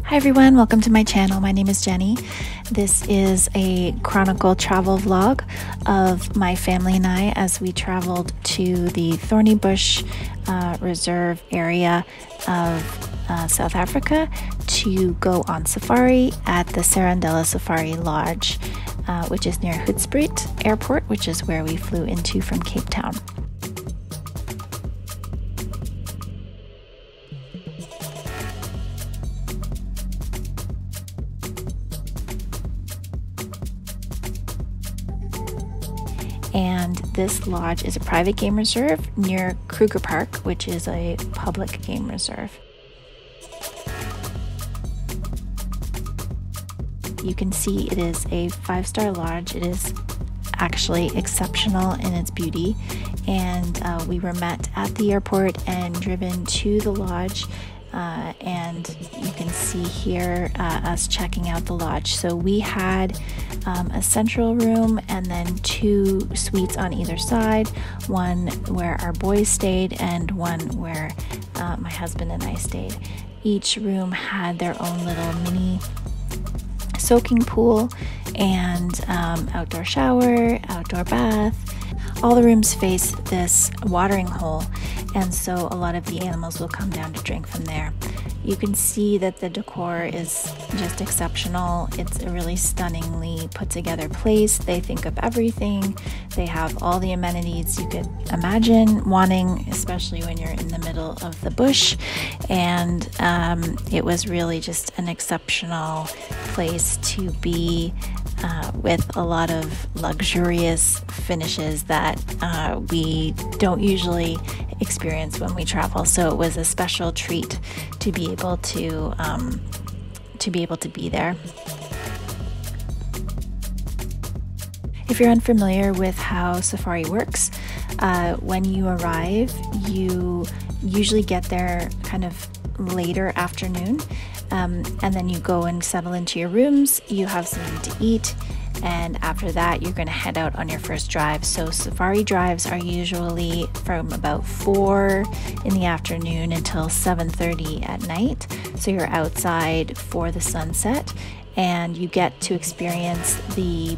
Hi everyone, welcome to my channel. My name is Jenny. This is a chronicle travel vlog of my family and I as we traveled to the Thorny Bush Reserve area of South Africa to go on safari at the Serondella Safari Lodge, which is near Hoedspruit Airport, which is where we flew into from Cape Town. And this lodge is a private game reserve near Kruger Park, which is a public game reserve. You can see it is a 5-star lodge. It is actually exceptional in its beauty. And we were met at the airport and driven to the lodge. And you can see here us checking out the lodge. So we had a central room and then 2 suites on either side, one where our boys stayed and one where my husband and I stayed. Each room had their own little mini soaking pool and outdoor shower, outdoor bath. All the rooms face this watering hole, and so a lot of the animals will come down to drink from there. You can see that the decor is just exceptional. It's a really stunningly put together place. They think of everything. They have all the amenities you could imagine wanting, especially when you're in the middle of the bush. And it was really just an exceptional place to be with a lot of luxurious finishes that we don't usually experience when we travel. So it was a special treat to be able to be there. If you're unfamiliar with how safari works, when you arrive, you usually get there kind of later afternoon, and then you go and settle into your rooms. You have something to eat, and after that you're going to head out on your first drive. So safari drives are usually from about 4 in the afternoon until 7:30 at night. So you're outside for the sunset, and you get to experience the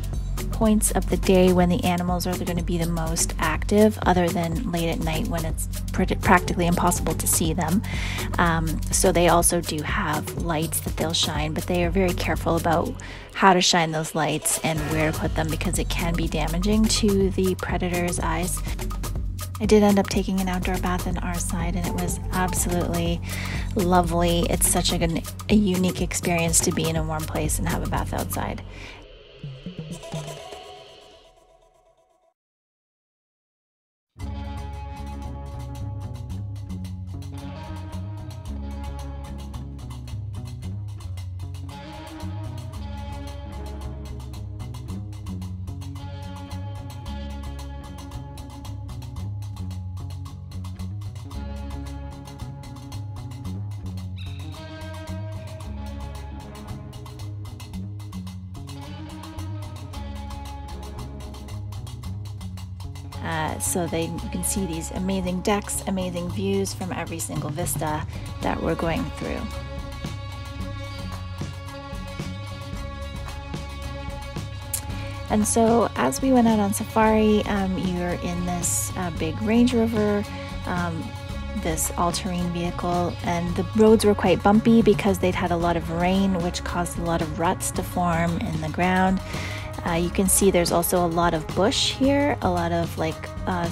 points of the day when the animals are going to be the most active, other than late at night when it's practically impossible to see them. So they also do have lights that they'll shine, but they are very careful about how to shine those lights and where to put them, because it can be damaging to the predator's eyes. I did end up taking an outdoor bath on our side, and it was absolutely lovely. It's such a unique experience to be in a warm place and have a bath outside. So you can see these amazing decks, amazing views from every single vista that we're going through. And so as we went out on safari, you're in this big Range Rover, this all-terrain vehicle, and the roads were quite bumpy because they'd had a lot of rain, which caused a lot of ruts to form in the ground. You can see there's also a lot of bush here, a lot of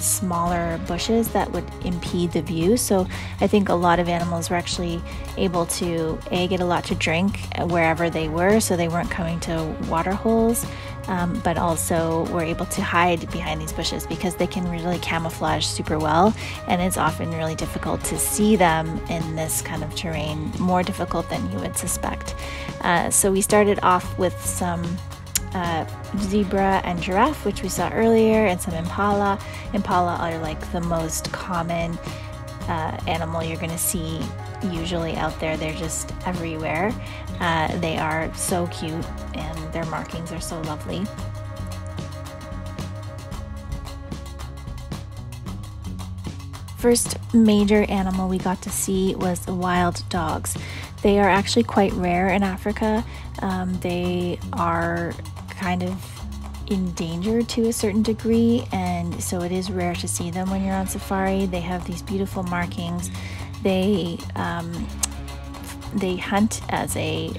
smaller bushes that would impede the view. So I think a lot of animals were actually able to get a lot to drink wherever they were, so they weren't coming to water holes, but also were able to hide behind these bushes because they can really camouflage super well, and it's often really difficult to see them in this kind of terrain, more difficult than you would suspect. So we started off with some zebra and giraffe, which we saw earlier, and some impala. Impala are like the most common animal you're going to see usually out there. They're just everywhere. They are so cute, and their markings are so lovely. first major animal we got to see was the wild dogs. They are actually quite rare in Africa. They are kind of endangered to a certain degree, and so it is rare to see them when you're on safari. They have these beautiful markings. They hunt as a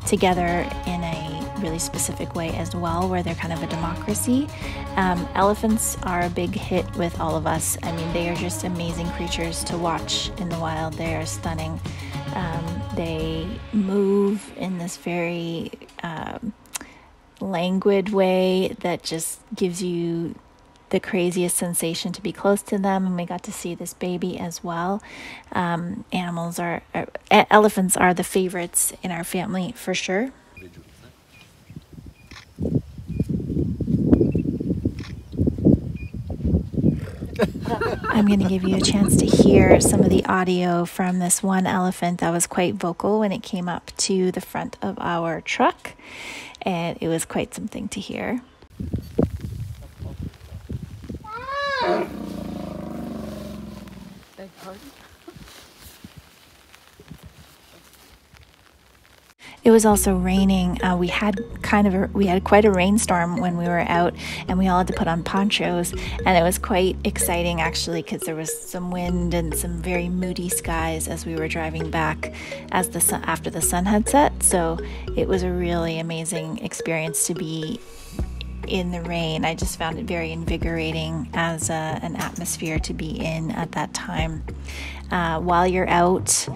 together in a really specific way as well, where they're kind of a democracy. Elephants are a big hit with all of us. I mean, they are just amazing creatures to watch in the wild. They are stunning. They move in this very languid way that just gives you the craziest sensation to be close to them. And we got to see this baby as well. Elephants are the favorites in our family for sure. I'm going to give you a chance to hear some of the audio from this one elephant that was quite vocal when it came up to the front of our truck, and it was quite something to hear. Beg pardon? It was also raining. We had quite a rainstorm when we were out, and we all had to put on ponchos, and it was quite exciting actually, because there was some wind and some very moody skies as we were driving back after the sun had set. So it was a really amazing experience to be in the rain. I just found it very invigorating as an atmosphere to be in at that time. While you're out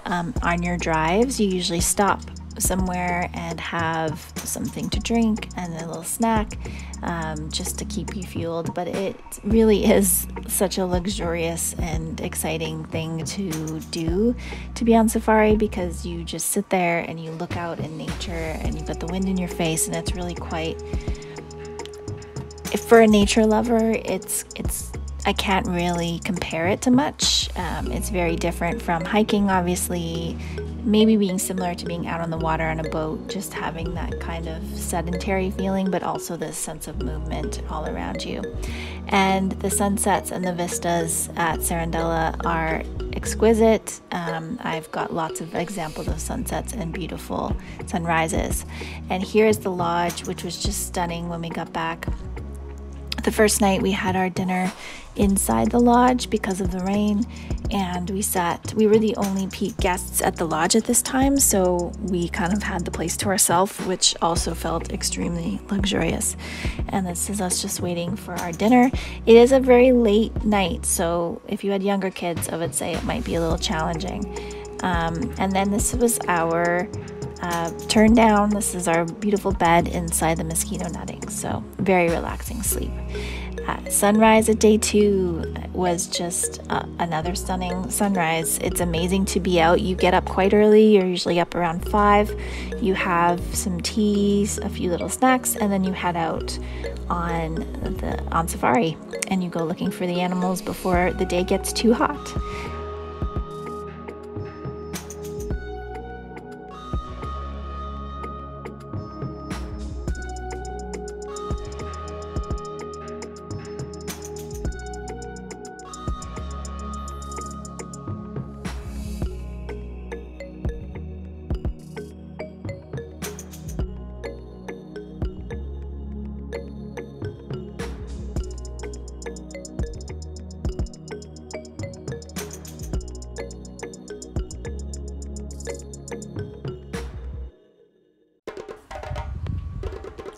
on your drives, you usually stop somewhere and have something to drink and a little snack, just to keep you fueled. But it really is such a luxurious and exciting thing to do, to be on safari, because you just sit there and you look out in nature and you've got the wind in your face, and it's really quite, for a nature lover, it's I can't really compare it to much. It's very different from hiking, obviously, maybe being similar to being out on the water on a boat, just having that kind of sedentary feeling, but also this sense of movement all around you. And the sunsets and the vistas at Serondella are exquisite. I've got lots of examples of sunsets and beautiful sunrises. And here's the lodge, which was just stunning when we got back. The first night we had our dinner inside the lodge because of the rain, and we were the only guests at the lodge at this time, so we kind of had the place to ourselves, which also felt extremely luxurious. And this is us just waiting for our dinner. It is a very late night, so if you had younger kids, I would say it might be a little challenging. And then this was our turn down. This is our beautiful bed inside the mosquito netting, so very relaxing sleep. Sunrise at day 2 was just another stunning sunrise. It's amazing to be out. You get up quite early. You're usually up around 5. You have some teas, a few little snacks, and then you head out on safari, and you go looking for the animals before the day gets too hot.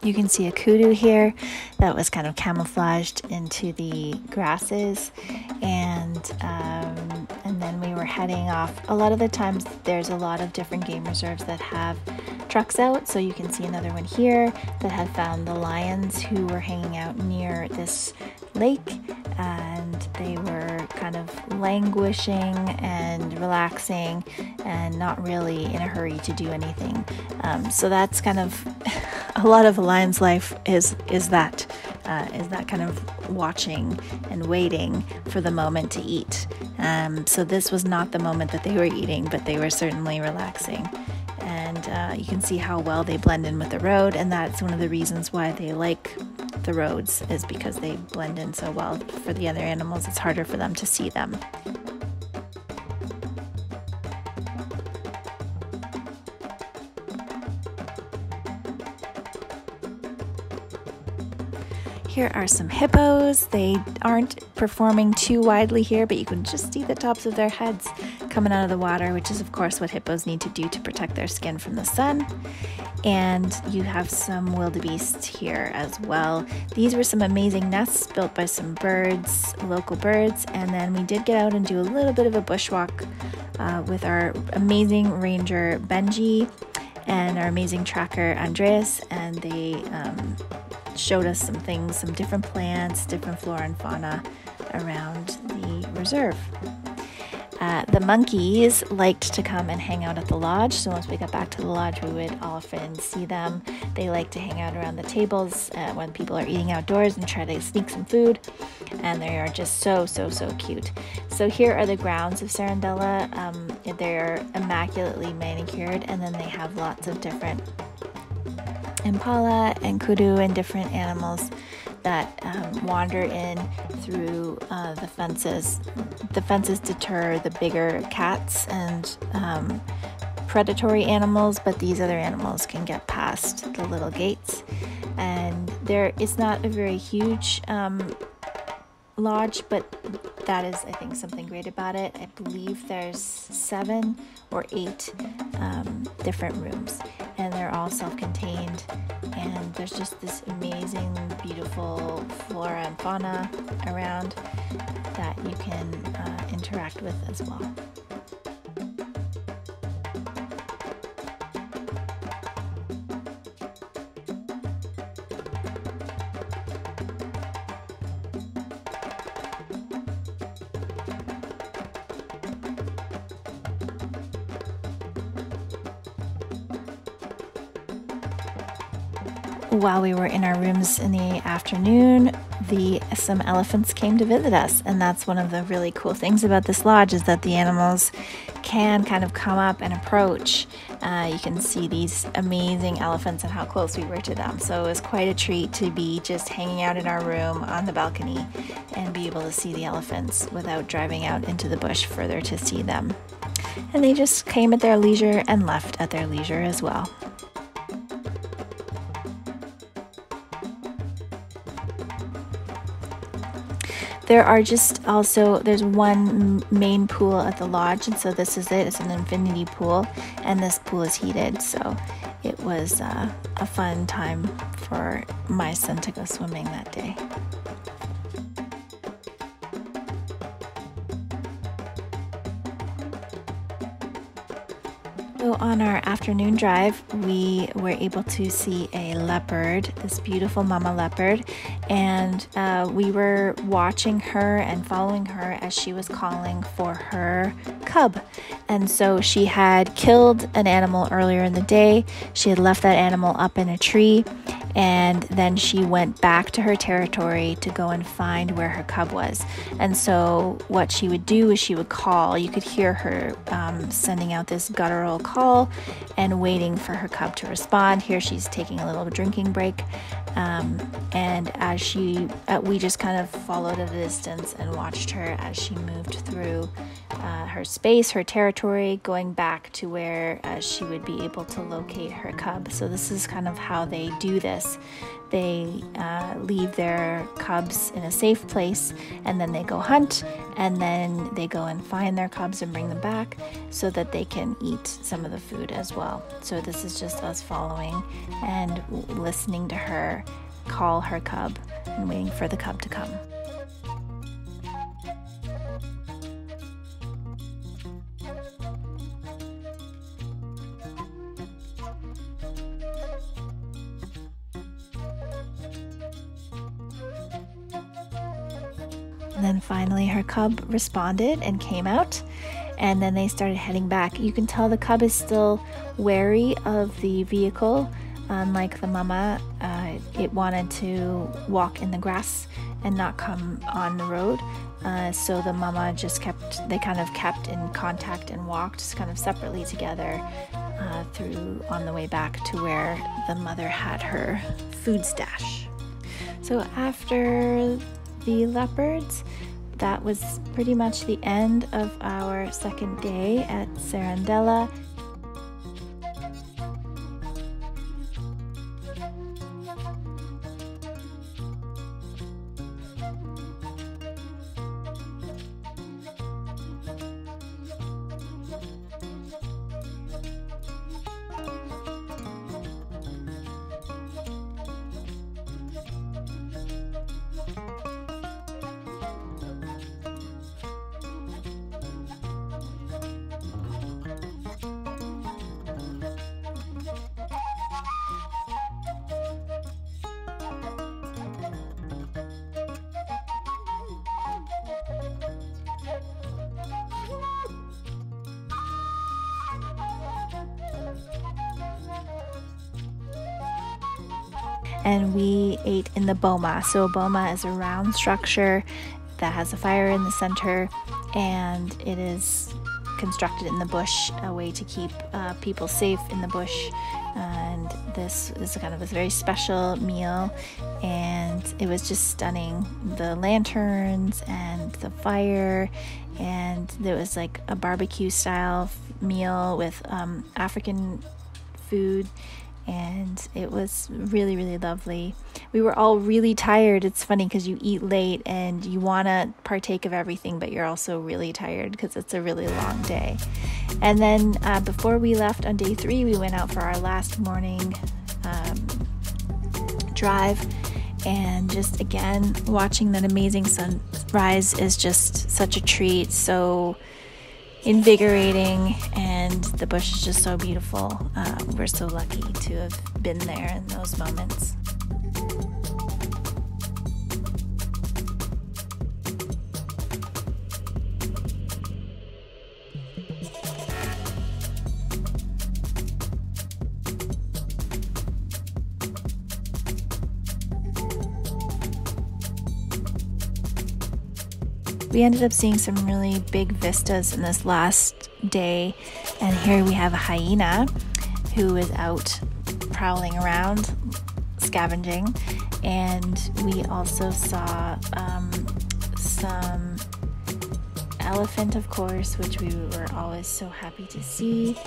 You can see a kudu here that was kind of camouflaged into the grasses, and then we were heading off. A lot of the times there's a lot of different game reserves that have trucks out, so you can see another one here that had found the lions who were hanging out near this lake, and they were kind of languishing and relaxing and not really in a hurry to do anything. So that's kind of a lot of a lion's life is that kind of watching and waiting for the moment to eat. So this was not the moment that they were eating, but they were certainly relaxing. And you can see how well they blend in with the road, and that's one of the reasons why they like the roads is because they blend in so well. For the other animals, it's harder for them to see them. Here are some hippos. They aren't performing too widely here, but you can just see the tops of their heads coming out of the water, which is of course what hippos need to do to protect their skin from the sun. And you have some wildebeest here as well. These were some amazing nests built by some birds, local birds, and then we did get out and do a little bit of a bushwalk with our amazing ranger Benji and our amazing tracker Andreas, and they showed us some things, some different plants, different flora and fauna around the reserve. The monkeys liked to come and hang out at the lodge, so once we got back to the lodge, we would often see them. They like to hang out around the tables when people are eating outdoors and try to sneak some food, and they are just so cute. So here are the grounds of Serondella. They're immaculately manicured, and then they have lots of different impala and kudu and different animals that wander in through the fences. The fences deter the bigger cats and predatory animals, but these other animals can get past the little gates. And it's not a very huge lodge, but that is, I think, something great about it. I believe there's 7 or 8 different rooms, and they're all self-contained, and there's just this amazing, beautiful flora and fauna around that you can interact with as well. While we were in our rooms in the afternoon, some elephants came to visit us, and that's one of the really cool things about this lodge, is that the animals can kind of come up and approach. You can see these amazing elephants and how close we were to them. So it was quite a treat to be just hanging out in our room on the balcony and be able to see the elephants without driving out into the bush further to see them. And they just came at their leisure and left at their leisure as well. There's one main pool at the lodge, and so this is it. It's an infinity pool, and this pool is heated, so it was a fun time for my son to go swimming that day. So on our afternoon drive, we were able to see a leopard, this beautiful mama leopard, and we were watching her and following her as she was calling for her cub. And so she had killed an animal earlier in the day. She had left that animal up in a tree, and then she went back to her territory to go and find where her cub was. And so what she would do is she would call. You could hear her sending out this guttural call and waiting for her cub to respond. Here she's taking a little drinking break, and as we just kind of followed at a distance and watched her as she moved through her space, her territory, going back to where she would be able to locate her cub. So this is kind of how they do this. They leave their cubs in a safe place, and then they go hunt, and then they go and find their cubs and bring them back so that they can eat some of the food as well. So this is just us following and listening to her call her cub and waiting for the cub to come. And then finally her cub responded and came out, and then they started heading back. You can tell the cub is still wary of the vehicle. Unlike the mama, it wanted to walk in the grass and not come on the road. So the mama they kind of kept in contact and walked kind of separately together on the way back to where the mother had her food stash. So after the leopards, that was pretty much the end of our second day at Serondella. And we ate in the boma. So a boma is a round structure that has a fire in the center, and it is constructed in the bush, a way to keep people safe in the bush. And this is kind of a very special meal, and it was just stunning. The lanterns and the fire, and there was like a barbecue style meal with African food, and it was really, really lovely. We were all really tired. It's funny because you eat late and you want to partake of everything, but you're also really tired because it's a really long day. And then before we left on day 3, we went out for our last morning drive, and just again watching that amazing sunrise is just such a treat. So invigorating, and the bush is just so beautiful. We're so lucky to have been there in those moments. We ended up seeing some really big vistas in this last day, and here we have a hyena who is out prowling around, scavenging, and we also saw some elephant, of course, which we were always so happy to see.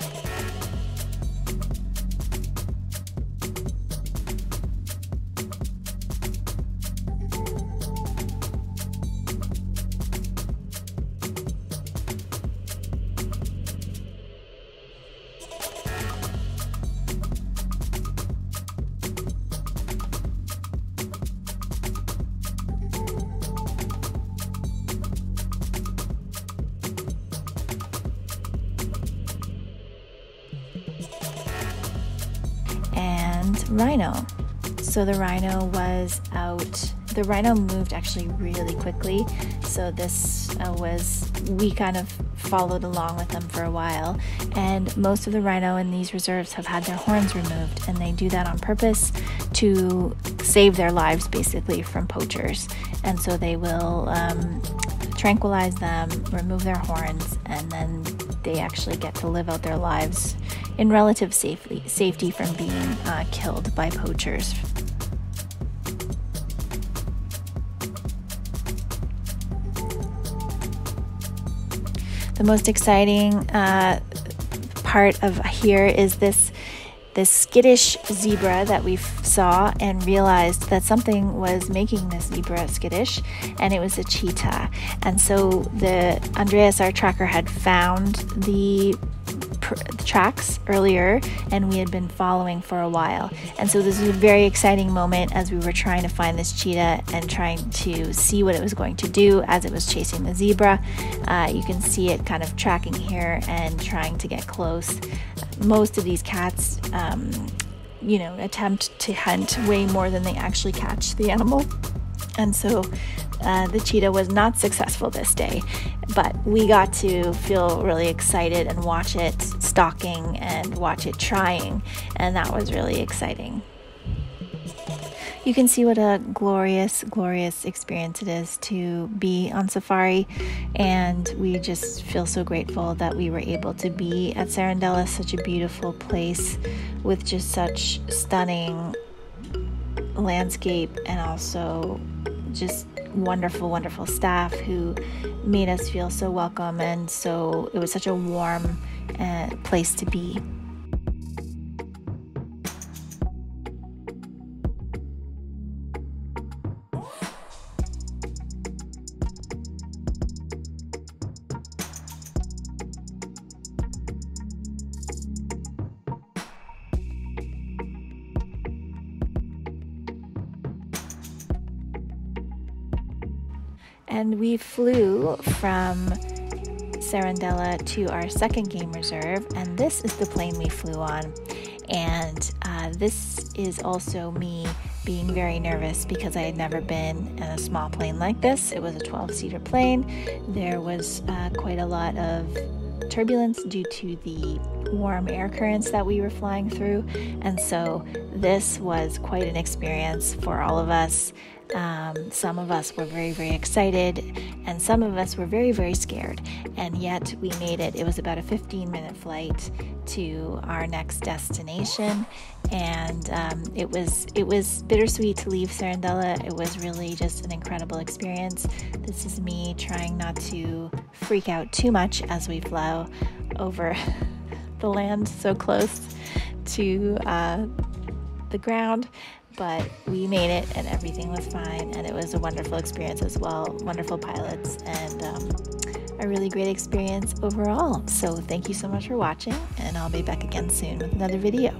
And rhino. So the rhino was out. The rhino moved actually really quickly. So this we kind of followed along with them for a while. And most of the rhino in these reserves have had their horns removed, and they do that on purpose to save their lives basically from poachers. And so they will tranquilize them, remove their horns, and then they actually get to live out their lives in relative safety from being killed by poachers. The most exciting part of here is this skittish zebra that we saw, and realized that something was making this zebra skittish, and it was a cheetah. And so Andreas, our tracker, had found the tracks earlier, and we had been following for a while. And so this was a very exciting moment as we were trying to find this cheetah and trying to see what it was going to do as it was chasing the zebra. You can see it kind of tracking here and trying to get close. Most of these cats attempt to hunt way more than they actually catch the animal. And so the cheetah was not successful this day, but we got to feel really excited and watch it stalking and watch it trying, and that was really exciting. You can see what a glorious, glorious experience it is to be on safari, and we just feel so grateful that we were able to be at Serondella, such a beautiful place with just such stunning landscape, and also just wonderful, wonderful staff who made us feel so welcome, and so it was such a warm place to be. And we flew from Serondella to our second game reserve, and this is the plane we flew on. And this is also me being very nervous because I had never been in a small plane like this. It was a 12-seater plane. There was quite a lot of turbulence due to the warm air currents that we were flying through, and so this was quite an experience for all of us. Some of us were very, very excited, and some of us were very, very scared, and yet we made it. It was about a 15-minute flight to our next destination, and it was bittersweet to leave Serondella. It was really just an incredible experience. This is me trying not to freak out too much as we flew over the land so close to the ground. But we made it, and everything was fine, and it was a wonderful experience as well. Wonderful pilots, and a really great experience overall. So thank you so much for watching, and I'll be back again soon with another video.